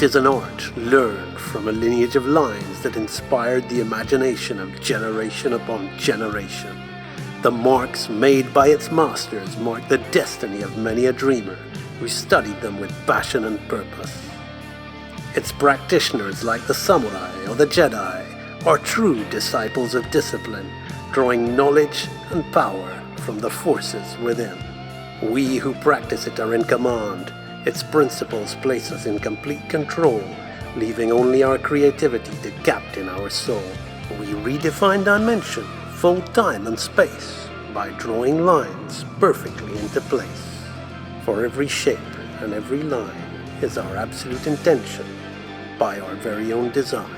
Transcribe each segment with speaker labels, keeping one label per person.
Speaker 1: It is an art learned from a lineage of lines that inspired the imagination of generation upon generation. The marks made by its masters mark the destiny of many a dreamer who studied them with passion and purpose. Its practitioners, like the samurai or the Jedi, are true disciples of discipline, drawing knowledge and power from the forces within. We who practice it are in command. Its principles place us in complete control, leaving only our creativity to captain our soul. We redefine dimension, full time and space, by drawing lines perfectly into place. For every shape and every line is our absolute intention, by our very own design.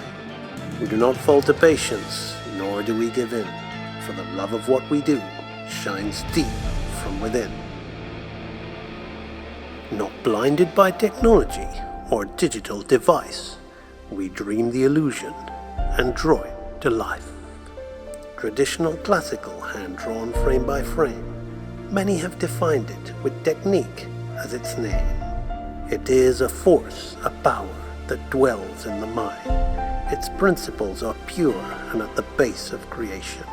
Speaker 1: We do not fall to patience, nor do we give in, for the love of what we do shines deep from within. Not blinded by technology or digital device, we dream the illusion and draw it to life. Traditional classical, hand-drawn frame by frame, many have defined it with technique as its name. It is a force, a power that dwells in the mind. Its principles are pure and at the base of creation.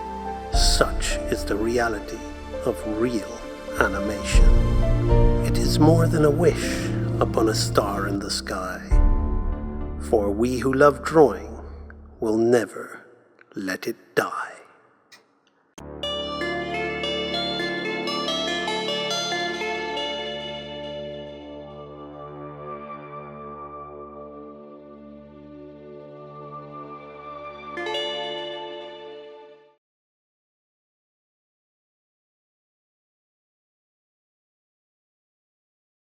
Speaker 1: Such is the reality of real animation. It is more than a wish upon a star in the sky, for we who love drawing will never let it die.